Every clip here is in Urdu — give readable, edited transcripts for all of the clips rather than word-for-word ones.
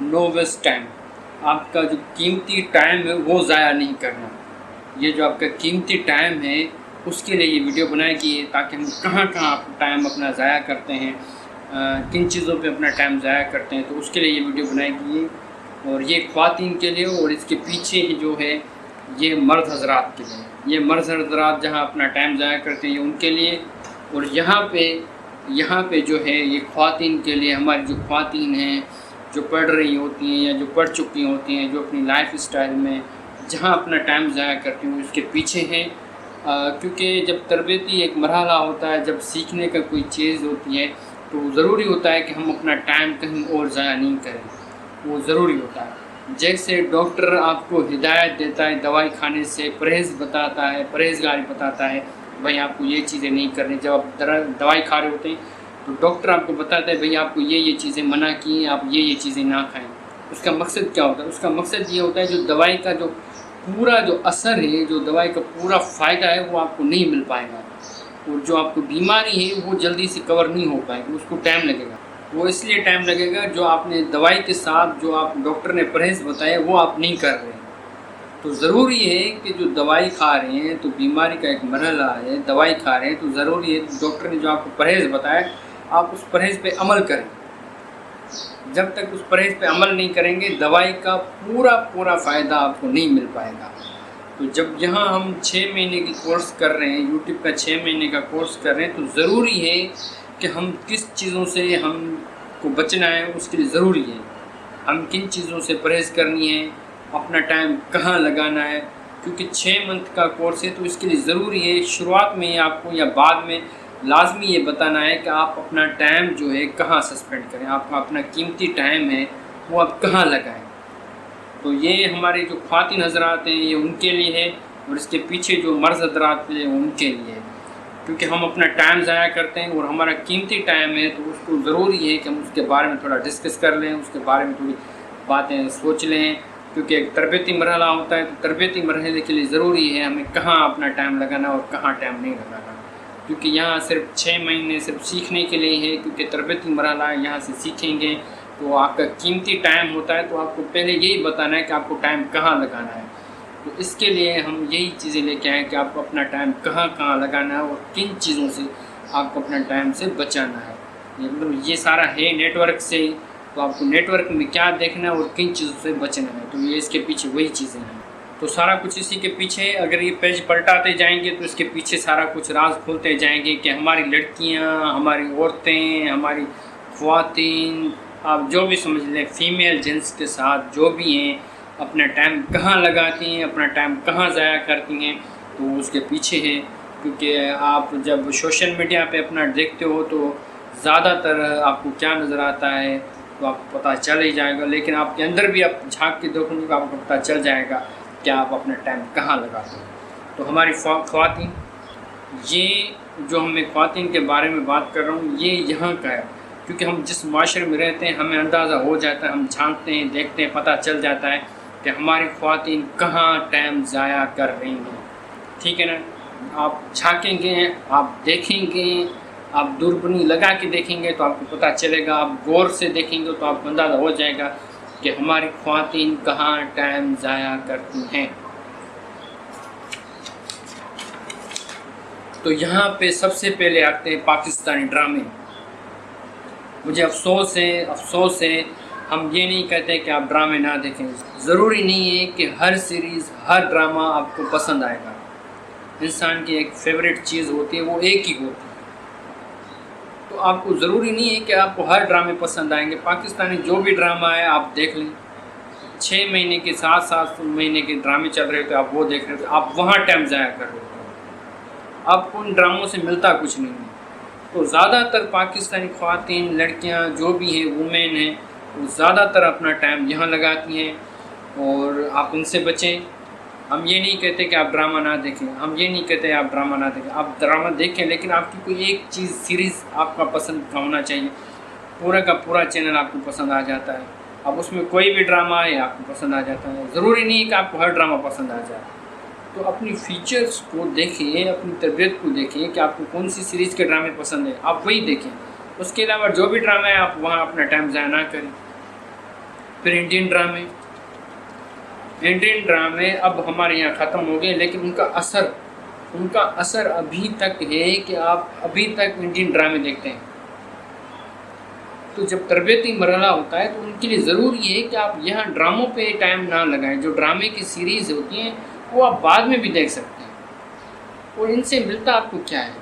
نو ویسٹ ٹائم. آپ کا جو قیمتی ٹائم ہے وہ ضائع نہیں کرنا. یہ جو آپ کا قیمتی ٹائم ہے اس کے لیے یہ ویڈیو بنائی گئی ہے تاکہ ہم کہاں کہاں ٹائم اپنا ضائع کرتے ہیں، کن چیزوں پہ اپنا ٹائم ضائع کرتے ہیں، تو اس کے لیے یہ ویڈیو بنائی گئی ہے. اور یہ خواتین کے لیے، اور اس کے پیچھے جو ہے یہ مرد حضرات کے لیے. یہ مرد حضرات جہاں اپنا ٹائم ضائع کرتے ہیں یہ ان کے لیے، اور یہاں پہ جو ہے یہ خواتین کے لیے. ہماری جو خواتین ہیں جو پڑھ رہی ہوتی ہیں یا جو پڑھ چکی ہوتی ہیں، جو اپنی لائف اسٹائل میں جہاں اپنا ٹائم ضائع کرتی ہیں اس کے پیچھے ہیں. کیونکہ جب تربیتی ایک مرحلہ ہوتا ہے، جب سیکھنے کا کوئی چیز ہوتی ہے تو ضروری ہوتا ہے کہ ہم اپنا ٹائم کہیں اور ضائع نہیں کریں. وہ ضروری ہوتا ہے. جیسے ڈاکٹر آپ کو ہدایت دیتا ہے، دوائی کھانے سے پرہیز بتاتا ہے، پرہیزگاری بتاتا ہے، بھائی آپ کو یہ چیزیں نہیں کرنی. جب آپ دوائی کھا رہے ہوتے ہیں تو ڈاکٹر آپ کو بتاتا ہے بھئی آپ کو یہ چیزیں منع کی ہیں، آپ یہ چیزیں نہ کھائیں. اس کا مقصد کیا ہوتا ہے؟ اس کا مقصد یہ ہوتا ہے جو دوائی کا جو پورا جو اثر ہے، جو دوائی کا پورا فائدہ ہے وہ آپ کو نہیں مل پائے گا، اور جو آپ کو بیماری ہے وہ جلدی سے کور نہیں ہو پائے گی، اس کو ٹائم لگے گا. وہ اس لیے ٹائم لگے گا جو آپ نے دوائی کے ساتھ جو آپ ڈاکٹر نے پرہیز بتایا وہ آپ نہیں کر رہے ہیں. تو ضروری ہے کہ جو دوائی کھا رہے ہیں تو بیماری کا ایک مرحلہ ہے، دوائی کھا رہے ہیں تو ضروری ہے ڈاکٹر نے جو آپ کو پرہیز بتایا آپ اس پرہیز پہ عمل کریں. جب تک اس پرہیز پہ عمل نہیں کریں گے دوائی کا پورا فائدہ آپ کو نہیں مل پائے گا. تو جب یہاں ہم 6 مہینے کی کورس کر رہے ہیں، یوٹیوب کا 6 مہینے کا کورس کر رہے ہیں، تو ضروری ہے کہ ہم کس چیزوں سے ہم کو بچنا ہے اس کے لیے ضروری ہے. ہم کن چیزوں سے پرہیز کرنی ہے، اپنا ٹائم کہاں لگانا ہے. کیونکہ 6 منتھ کا کورس ہے تو اس کے لیے ضروری ہے شروعات میں آپ کو یا بعد میں لازمی یہ بتانا ہے کہ آپ اپنا ٹائم جو ہے کہاں سسپینڈ کریں، آپ کا اپنا قیمتی ٹائم ہے وہ آپ کہاں لگائیں. تو یہ ہمارے جو خواتین حضرات ہیں یہ ان کے لیے ہے، اور اس کے پیچھے جو مرد حضرات ہیں ان کے لیے ہے. کیونکہ ہم اپنا ٹائم ضائع کرتے ہیں اور ہمارا قیمتی ٹائم ہے تو اس کو ضروری ہے کہ ہم اس کے بارے میں تھوڑا ڈسکس کر لیں، اس کے بارے میں تھوڑی باتیں سوچ لیں. کیونکہ ایک تربیتی مرحلہ ہوتا ہے تو تربیتی مرحلے کے لیے ضروری ہے ہمیں کہاں اپنا ٹائم لگانا اور کہاں ٹائم نہیں لگانا. کیونکہ یہاں صرف 6 مہینے صرف سیکھنے کے لیے ہے، کیونکہ تربیتی مرحلہ یہاں سے سیکھیں گے تو آپ کا قیمتی ٹائم ہوتا ہے تو آپ کو پہلے یہی بتانا ہے کہ آپ کو ٹائم کہاں لگانا ہے. تو اس کے لیے ہم یہی چیزیں لے کے آئیں کہ آپ کو اپنا ٹائم کہاں لگانا ہے اور کن چیزوں سے آپ کو اپنا ٹائم سے بچانا ہے. یہ سارا ہے نیٹ ورک سے، تو آپ کو نیٹ ورک میں کیا دیکھنا ہے اور کن چیزوں سے بچنا ہے، تو یہ اس کے پیچھے وہی چیزیں ہیں. تو سارا کچھ اسی کے پیچھے. اگر یہ پیج پلٹاتے جائیں گے تو اس کے پیچھے سارا کچھ راز کھولتے جائیں گے کہ ہماری لڑکیاں، ہماری عورتیں، ہماری خواتین، آپ جو بھی سمجھ لیں، فیمیل جنس کے ساتھ جو بھی ہیں اپنا ٹائم کہاں لگاتی ہیں، اپنا ٹائم کہاں ضائع کرتی ہیں، تو اس کے پیچھے ہے. کیونکہ آپ جب سوشل میڈیا پہ اپنا دیکھتے ہو تو زیادہ تر آپ کو کیا نظر آتا ہے تو آپ کو پتہ چل ہی جائے گا، لیکن آپ کے اندر بھی آپ جھانک کے دیکھیں گے تو آپ کو پتہ چل جائے گا کہ آپ اپنا ٹائم کہاں لگاتے ہیں. تو ہماری خواتین، یہ جو میں خواتین کے بارے میں بات کر رہا ہوں یہ یہاں کا ہے. کیونکہ ہم جس معاشرے میں رہتے ہیں ہمیں اندازہ ہو جاتا ہے، ہم جھانکتے ہیں، دیکھتے ہیں، پتہ چل جاتا ہے کہ ہماری خواتین کہاں ٹائم ضائع کر رہی ہیں. ٹھیک ہے نا؟ آپ جھانکیں گے، آپ دیکھیں گے، آپ دوربینی لگا کے دیکھیں گے تو آپ کو پتہ چلے گا، آپ غور سے دیکھیں گے تو آپ کو اندازہ ہو جائے گا کہ ہماری خواتین کہاں ٹائم ضائع کرتی ہیں. تو یہاں پہ سب سے پہلے آتے ہیں پاکستانی ڈرامے. مجھے افسوس ہے ہم یہ نہیں کہتے کہ آپ ڈرامے نہ دیکھیں. ضروری نہیں ہے کہ ہر سیریز، ہر ڈرامہ آپ کو پسند آئے گا. انسان کی ایک فیوریٹ چیز ہوتی ہے، وہ ایک ہی ہوتی ہے. تو آپ کو ضروری نہیں ہے کہ آپ کو ہر ڈرامے پسند آئیں گے. پاکستانی جو بھی ڈرامہ ہے آپ دیکھ لیں. 6 مہینے کے 7 مہینے کے ڈرامے چل رہے ہوتے آپ وہ دیکھ رہے ہوتے، آپ وہاں ٹائم ضائع کر رہے ہوتے. آپ کو ان ڈراموں سے ملتا کچھ نہیں ہے. تو زیادہ تر پاکستانی خواتین، لڑکیاں جو بھی ہیں، وومین ہیں، وہ زیادہ تر اپنا ٹائم یہاں لگاتی ہیں، اور آپ ان سے بچیں. ہم یہ نہیں کہتے کہ آپ ڈرامہ نہ دیکھیں، ہم یہ نہیں کہتے آپ ڈرامہ نہ دیکھیں، آپ ڈرامہ دیکھیں، لیکن آپ کی کوئی ایک چیز سیریز آپ کا پسند کا ہونا چاہیے. پورا کا پورا چینل آپ کو پسند آ جاتا ہے، اب اس میں کوئی بھی ڈرامہ آئے آپ کو پسند آ جاتا ہے. ضروری نہیں ہے کہ آپ کو ہر ڈرامہ پسند آ جائے. تو اپنی فیچرز کو دیکھیں، اپنی تربیت کو دیکھیں کہ آپ کو کون سی سیریز کے ڈرامے پسند ہیں، آپ وہی دیکھیں. اس کے علاوہ جو بھی ڈرامہ ہے آپ وہاں اپنا ٹائم ضائع نہ کریں. پھر انڈین ڈرامے اب ہمارے یہاں ختم ہو گئے، لیکن ان کا اثر ابھی تک ہے کہ آپ ابھی تک انڈین ڈرامے دیکھتے ہیں۔ تو جب تربیتی مرحلہ ہوتا ہے تو ان کے لیے ضروری ہے کہ آپ یہاں ڈراموں پہ ٹائم نہ لگائیں۔ جو ڈرامے کی سیریز ہوتی ہیں وہ آپ بعد میں بھی دیکھ سکتے ہیں، اور ان سے ملتا آپ کو کیا ہے؟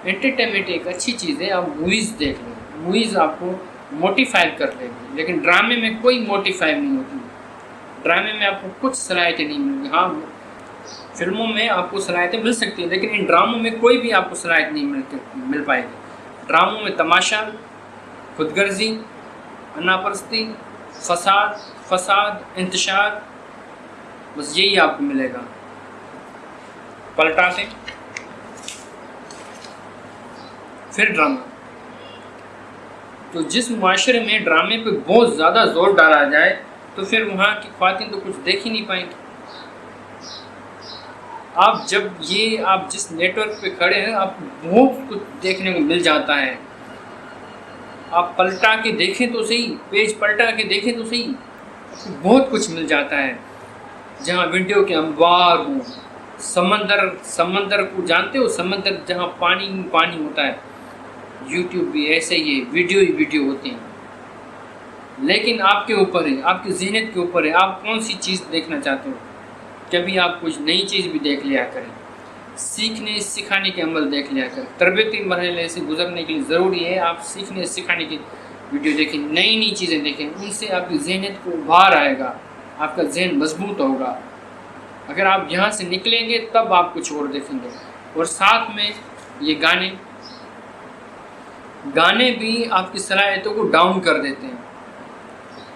انٹرٹینمنٹ ایک اچھی چیز ہے۔ آپ موویز دیکھ لیں، موویز آپ کو موٹیفائی کر لے گی، لیکن ڈرامے میں کوئی موٹیفائی نہیں ہوتی۔ ڈرامے میں آپ کو کچھ صلاحیتیں نہیں ملیں گی۔ ہاں، فلموں میں آپ کو صلاحیتیں مل سکتی ہیں، لیکن ان ڈراموں میں کوئی بھی آپ کو صلاحیت نہیں مل پائے گی۔ ڈراموں میں تماشا، خود غرضی، انا پرستی، فساد، انتشار، بس یہی آپ کو ملے گا۔ پلٹا سے پھر ڈرامہ، تو جس معاشرے میں ڈرامے پہ بہت زیادہ زور ڈالا جائے تو پھر وہاں کی خواتین تو کچھ دیکھ ہی نہیں پائیں گی۔ آپ جس نیٹ ورک پہ کھڑے ہیں آپ کو بہت کچھ دیکھنے کو مل جاتا ہے۔ آپ پلٹا کے دیکھیں تو صحیح، پیج پلٹا کے دیکھیں تو صحیح، آپ کو بہت کچھ مل جاتا ہے۔ جہاں ویڈیو کے انبار ہوں، سمندر کو جانتے ہو، سمندر جہاں پانی ہوتا ہے، یوٹیوب بھی ایسے ہی ویڈیو ہوتے ہیں۔ لیکن آپ کے اوپر ہے، آپ کی ذہنیت کے اوپر ہے، آپ کون سی چیز دیکھنا چاہتے ہو۔ کبھی آپ کچھ نئی چیز بھی دیکھ لیا کریں، سیکھنے سکھانے کے عمل دیکھ لیا کریں۔ تربیتی مرحلے سے گزرنے کے لیے ضروری ہے آپ سیکھنے سکھانے کی ویڈیو دیکھیں، نئی چیزیں دیکھیں، ان سے آپ کی ذہنیت کو ابھار آئے گا، آپ کا ذہن مضبوط ہوگا۔ اگر آپ یہاں سے نکلیں گے تب آپ کچھ اور دیکھیں گے۔ اور ساتھ میں یہ گانے بھی آپ کی صلاحیتوں کو ڈاؤن کر دیتے ہیں،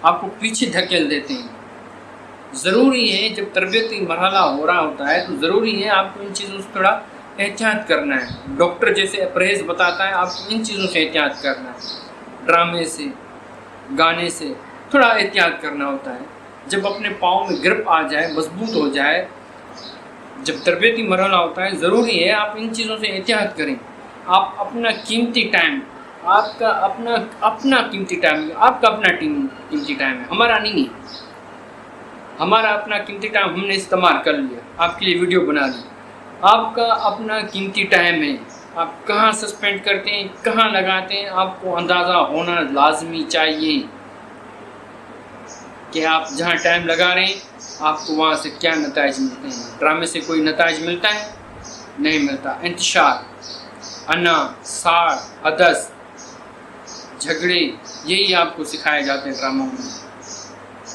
آپ کو پیچھے دھکیل دیتے ہیں۔ ضروری ہے جب تربیتی مرحلہ ہو رہا ہوتا ہے تو ضروری ہے آپ کو ان چیزوں سے تھوڑا احتیاط کرنا ہے۔ ڈاکٹر جیسے پرہیز بتاتا ہے، آپ کو ان چیزوں سے احتیاط کرنا ہے۔ ڈرامے سے، گانے سے تھوڑا احتیاط کرنا ہوتا ہے۔ جب اپنے پاؤں میں گرپ آ جائے، مضبوط ہو جائے، جب تربیتی مرحلہ ہوتا ہے ضروری ہے آپ ان چیزوں سے احتیاط کریں۔ آپ اپنا قیمتی ٹائم، آپ کا اپنا قیمتی ٹائم ہے، ہمارا نہیں ہے۔ ہمارا اپنا قیمتی ٹائم ہم نے استعمال کر لیا، آپ کے لیے ویڈیو بنا لی۔ آپ کا اپنا قیمتی ٹائم ہے، آپ کہاں سسپینڈ کرتے ہیں، کہاں لگاتے ہیں، آپ کو اندازہ ہونا لازمی چاہیے کہ آپ جہاں ٹائم لگا رہے ہیں آپ کو وہاں سے کیا نتائج ملتے ہیں۔ ڈرامے سے کوئی نتائج ملتا ہے؟ نہیں ملتا۔ انتشار، انا، ساڑ، حدث، جھگڑے، یہی آپ کو سکھائے جاتے ہیں ڈراموں میں۔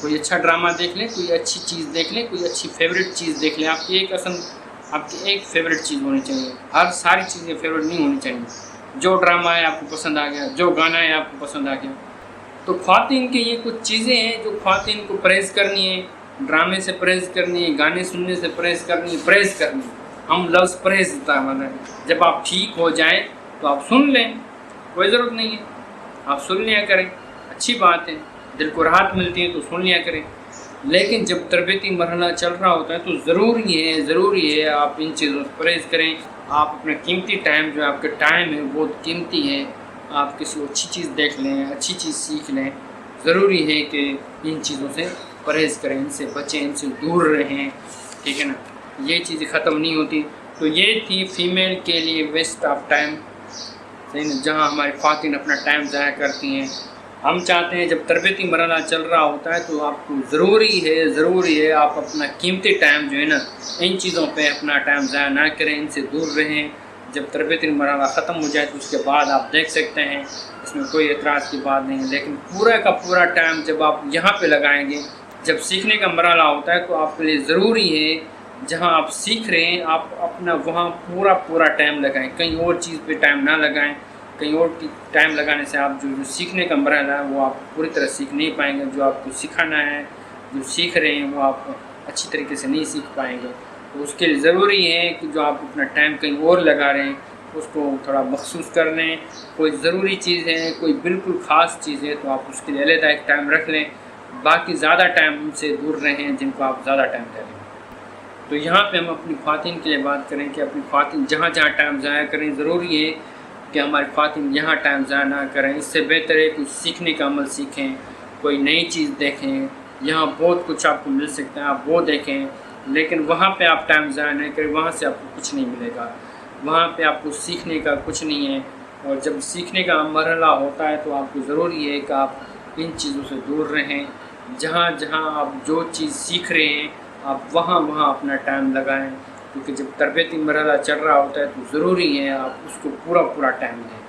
کوئی اچھا ڈرامہ دیکھ لیں، کوئی اچھی چیز دیکھ لیں، کوئی اچھی فیوریٹ چیز دیکھ لیں۔ آپ کی ایک فیوریٹ چیز ہونی چاہیے، ہر ساری چیزیں فیوریٹ نہیں ہونی چاہیے۔ جو ڈرامہ ہے آپ کو پسند آ گیا، جو گانا ہے آپ کو پسند آ گیا۔ تو خواتین کی یہ کچھ چیزیں ہیں جو خواتین کو پرہیز کرنی ہے، ڈرامے سے پرہیز کرنی ہے، گانے سننے سے پرہیز کرنی ہے۔ ہم لفظ پرہیز ہوتا ہے ہمارا۔ جب آپ ٹھیک ہو جائیں تو آپ سن لیں، کوئی ضرورت نہیں ہے، آپ سن لیا کریں، اچھی بات ہے، دل کو راحت ملتی ہے تو سن لیا کریں۔ لیکن جب تربیتی مرحلہ چل رہا ہوتا ہے تو ضروری ہے آپ ان چیزوں سے پرہیز کریں۔ آپ اپنا قیمتی ٹائم جو آپ کا ٹائم ہے بہت قیمتی ہے، آپ کسی اچھی چیز دیکھ لیں، اچھی چیز سیکھ لیں۔ ضروری ہے کہ ان چیزوں سے پرہیز کریں، ان سے بچیں، ان سے دور رہیں، ٹھیک ہے نا۔ یہ چیزیں ختم نہیں ہوتی۔ تو یہ تھی فیمیل کے لیے ویسٹ آف ٹائم، جہاں ہماری خواتین اپنا ٹائم ضائع کرتی ہیں۔ ہم چاہتے ہیں جب تربیتی مرحلہ چل رہا ہوتا ہے تو آپ کو ضروری ہے آپ اپنا قیمتی ٹائم جو ہے نا ان چیزوں پہ اپنا ٹائم ضائع نہ کریں، ان سے دور رہیں۔ جب تربیتی مرحلہ ختم ہو جائے تو اس کے بعد آپ دیکھ سکتے ہیں، اس میں کوئی اعتراض کی بات نہیں ہے۔ لیکن پورا کا پورا ٹائم جب آپ یہاں پہ لگائیں گے، جب سیکھنے کا مرحلہ ہوتا ہے تو آپ کے لیے ضروری ہے جہاں آپ سیکھ رہے ہیں آپ اپنا وہاں پورا ٹائم لگائیں، کہیں اور چیز پہ ٹائم نہ لگائیں۔ کہیں اور ٹائم لگانے سے آپ جو سیکھنے کا مرحلہ ہے وہ آپ پوری طرح سیکھ نہیں پائیں گے۔ جو آپ کو سکھانا ہے، جو سیکھ رہے ہیں وہ آپ اچھی طریقے سے نہیں سیکھ پائیں گے۔ تو اس کے لیے ضروری ہے کہ جو آپ اپنا ٹائم کہیں اور لگا رہے ہیں اس کو تھوڑا مخصوص کر لیں۔ کوئی ضروری چیز ہے، کوئی بالکل خاص چیز ہے تو آپ اس کے لیے علیحدہ ایک ٹائم رکھ لیں، باقی زیادہ ٹائم ان سے دور رہیں جن کو آپ زیادہ ٹائم دے رہے ہیں۔ تو یہاں پہ ہم اپنی خواتین کے لیے بات کریں کہ اپنی خواتین جہاں ٹائم ضائع کریں، ضروری ہے کہ ہمارے خواتین یہاں ٹائم ضائع نہ کریں، اس سے بہتر ہے کچھ سیکھنے کا عمل سیکھیں، کوئی نئی چیز دیکھیں، یہاں بہت کچھ آپ کو مل سکتا ہے، آپ وہ دیکھیں، لیکن وہاں پہ آپ ٹائم ضائع نہیں کریں، وہاں سے آپ کو کچھ نہیں ملے گا، وہاں پہ آپ کو سیکھنے کا کچھ نہیں ہے۔ اور جب سیکھنے کا مرحلہ ہوتا ہے تو آپ کو ضروری ہے کہ آپ ان چیزوں سے دور رہیں، جہاں جہاں آپ جو چیز سیکھ رہے ہیں آپ وہاں اپنا ٹائم لگائیں، کیونکہ جب تربیتی مرحلہ چل رہا ہوتا ہے تو ضروری ہے آپ اس کو پورا ٹائم دیں۔